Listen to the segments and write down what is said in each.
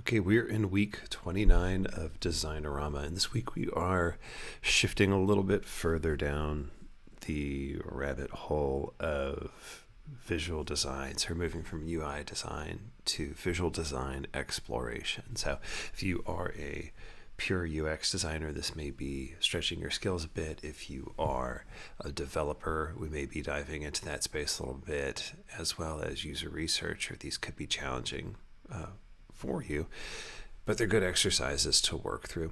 Okay, we're in week 29 of Designorama, and this week we are shifting a little bit further down the rabbit hole of visual design. So we're moving from UI design to visual design exploration. So if you are a pure UX designer, this may be stretching your skills a bit. If you are a developer, we may be diving into that space a little bit, as well as user research, or these could be challenging for you, but they're good exercises to work through.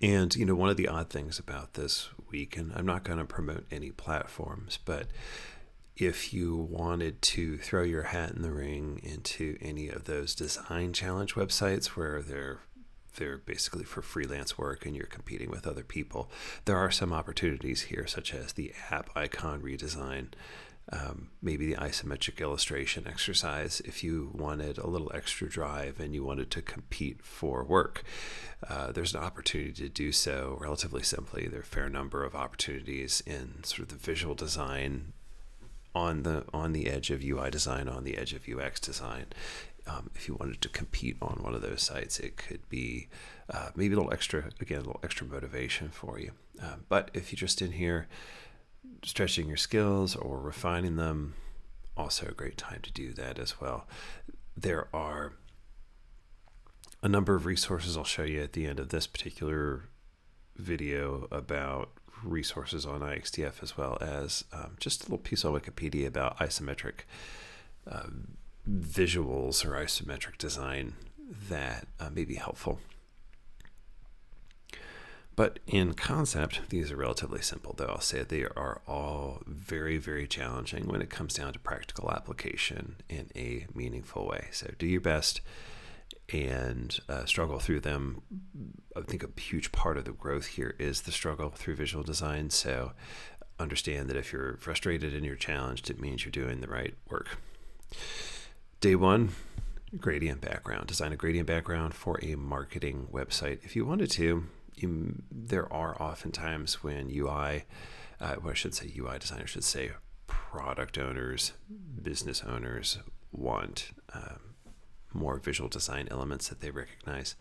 And, one of the odd things about this week, and I'm not going to promote any platforms, but if you wanted to throw your hat in the ring into any of those design challenge websites where they're basically for freelance work and you're competing with other people, there are some opportunities here, such as the app icon redesign, maybe the isometric illustration exercise. If you wanted a little extra drive and you wanted to compete for work, there's an opportunity to do so relatively simply. There are a fair number of opportunities in sort of the visual design on the edge of UI design, on the edge of UX design. If you wanted to compete on one of those sites, it could be maybe a little extra motivation for you. But if you're just in here stretching your skills or refining them, also a great time to do that as well. There are a number of resources I'll show you at the end of this particular video about resources on IXDF, as well as just a little piece on Wikipedia about isometric visuals or isometric design that may be helpful. But in concept, these are relatively simple, though I'll say they are all very, very challenging when it comes down to practical application in a meaningful way. So do your best and struggle through them. I think a huge part of the growth here is the struggle through visual design. So understand that if you're frustrated and you're challenged, it means you're doing the right work. Day one, gradient background. Design a gradient background for a marketing website. If you wanted to, there are often times when UI designers should say product owners, business owners want more visual design elements that they recognize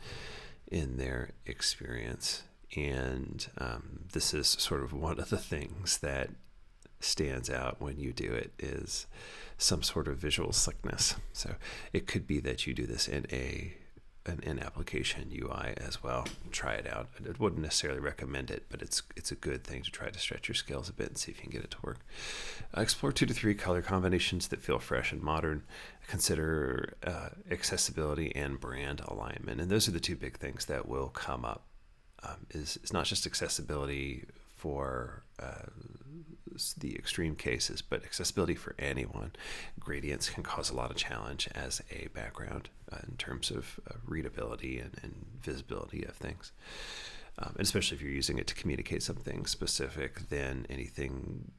in their experience. And this is sort of one of the things that stands out when you do it is some sort of visual slickness. So it could be that you do this in an application UI as well. Try it out. I wouldn't necessarily recommend it, but it's a good thing to try to stretch your skills a bit and see if you can get it to work. Explore 2 to 3 color combinations that feel fresh and modern. Consider accessibility and brand alignment. And those are the two big things that will come up. Is not just accessibility for the extreme cases, but accessibility for anyone. Gradients can cause a lot of challenge as a background in terms of readability and visibility of things. And especially if you're using it to communicate something specific, then anything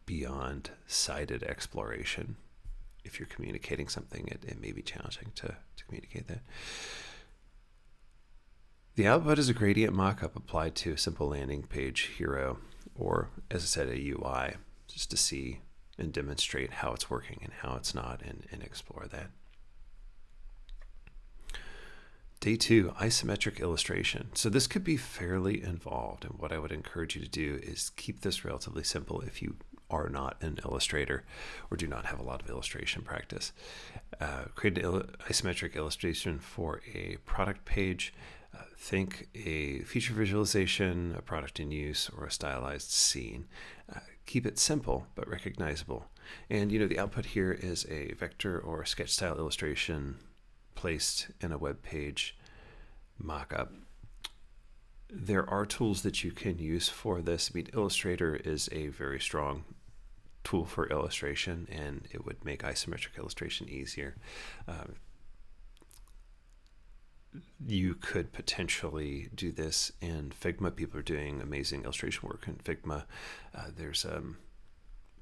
beyond sighted exploration, if you're communicating something, it may be challenging to communicate that. The output is a gradient mockup applied to a simple landing page hero, or as I said, a UI, just to see and demonstrate how it's working and how it's not, and explore that. Day 2, isometric illustration. So this could be fairly involved, and what I would encourage you to do is keep this relatively simple if you are not an illustrator or do not have a lot of illustration practice. Create an isometric illustration for a product page. Think a feature visualization, a product in use, or a stylized scene. Keep it simple but recognizable. And the output here is a vector or sketch style illustration placed in a web page mockup. There are tools that you can use for this. Illustrator is a very strong tool for illustration, and it would make isometric illustration easier. You could potentially do this in Figma. People are doing amazing illustration work in Figma. There's I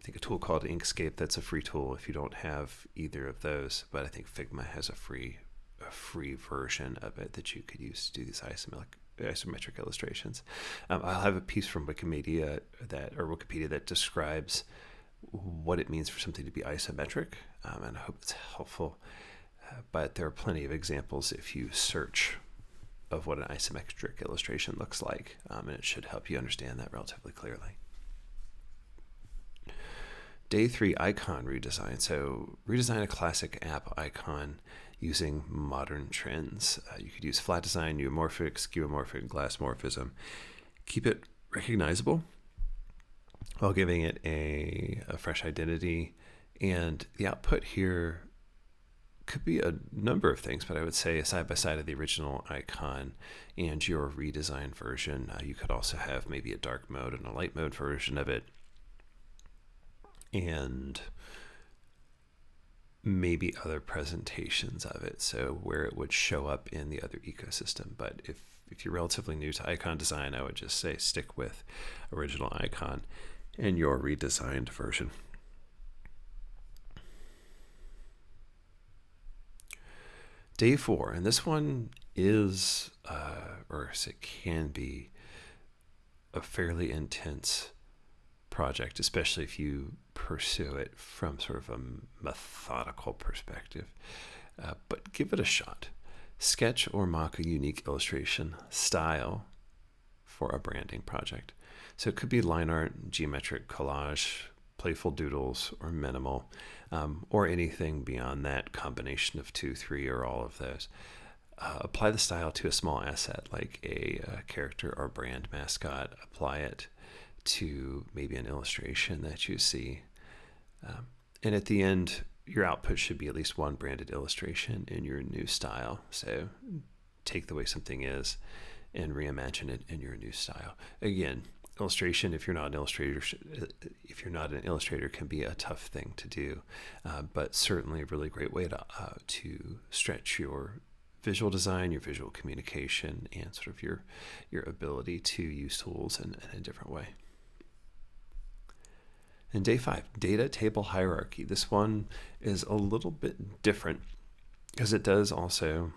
think a tool called Inkscape that's a free tool if you don't have either of those, but I think Figma has a free version of it that you could use to do these isometric illustrations. I'll have a piece from Wikipedia that describes what it means for something to be isometric, and I hope it's helpful but there are plenty of examples if you search of what an isometric illustration looks like, and it should help you understand that relatively clearly. Day 3, icon redesign. So redesign a classic app icon using modern trends. You could use flat design, neumorphic, skeuomorphic, glass morphism. Keep it recognizable while giving it a fresh identity. And the output here could be a number of things, but I would say side by side of the original icon and your redesigned version, you could also have maybe a dark mode and a light mode version of it, and maybe other presentations of it, so where it would show up in the other ecosystem. But if you're relatively new to icon design, I would just say stick with original icon and your redesigned version. Day 4, and this one is, or it can be, a fairly intense project, especially if you pursue it from sort of a methodical perspective. But give it a shot. Sketch or mock a unique illustration style for a branding project. So it could be line art, geometric collage, playful doodles, or minimal, or anything beyond that combination of 2, 3, or all of those. Apply the style to a small asset like a character or brand mascot. Apply it to maybe an illustration that you see. And at the end, your output should be at least one branded illustration in your new style. So take the way something is and reimagine it in your new style. Again, illustration, if you're not an illustrator, can be a tough thing to do, but certainly a really great way to stretch your visual design, your visual communication, and sort of your ability to use tools in a different way. And day 5, data table hierarchy. This one is a little bit different because it does also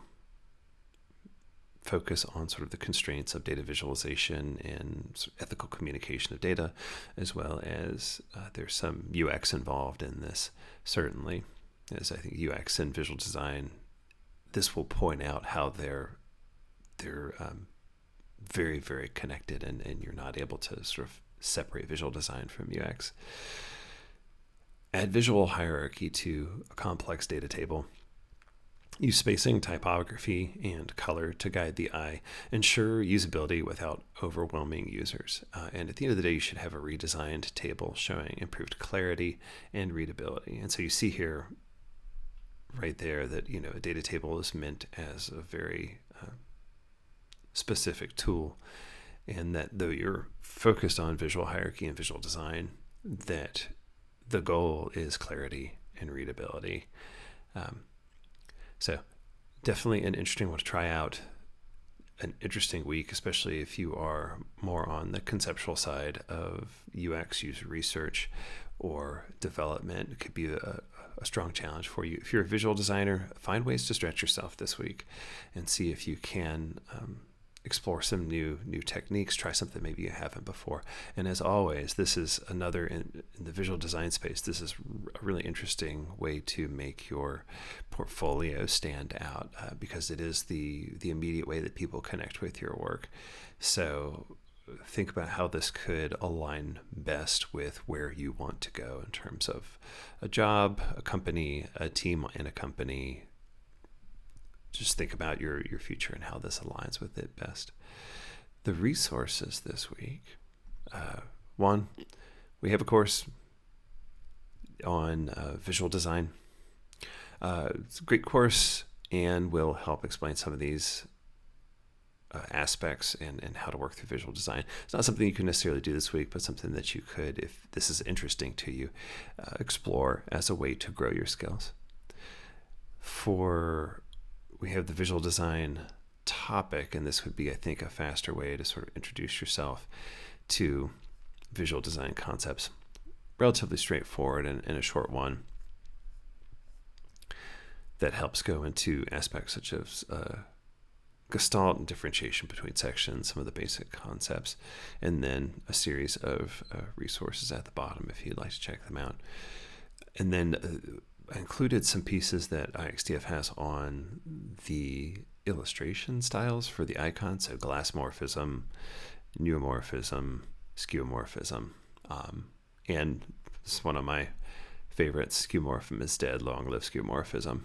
focus on sort of the constraints of data visualization and sort of ethical communication of data, as well as there's some UX involved in this, certainly, as I think UX and visual design, this will point out how they're very, very connected, and you're not able to sort of separate visual design from UX. Add visual hierarchy to a complex data table. Use spacing, typography, and color to guide the eye. Ensure usability without overwhelming users. And at the end of the day, you should have a redesigned table showing improved clarity and readability. And so you see here, right there, that a data table is meant as a very specific tool, and that though you're focused on visual hierarchy and visual design, that the goal is clarity and readability. So definitely an interesting one to try out, an interesting week, especially if you are more on the conceptual side of UX, user research, or development. It could be a strong challenge for you. If you're a visual designer, find ways to stretch yourself this week and see if you can explore some new techniques, try something maybe you haven't before. And as always, this is another, in the visual design space, this is a really interesting way to make your portfolio stand out, because it is the immediate way that people connect with your work. So think about how this could align best with where you want to go in terms of a job, a company, a team in a company. Just think about your future and how this aligns with it best. The resources this week. One, we have a course on visual design. It's a great course and will help explain some of these aspects and how to work through visual design. It's not something you can necessarily do this week, but something that you could, if this is interesting to you, explore as a way to grow your skills. We have the visual design topic, and this would be, I think, a faster way to sort of introduce yourself to visual design concepts. Relatively straightforward and a short one that helps go into aspects such as gestalt and differentiation between sections, some of the basic concepts, and then a series of resources at the bottom if you'd like to check them out. And then included some pieces that IXDF has on the illustration styles for the icons, so glassmorphism, neomorphism, skeuomorphism, and it's one of my favorites, skeuomorphism is dead, long live skeuomorphism.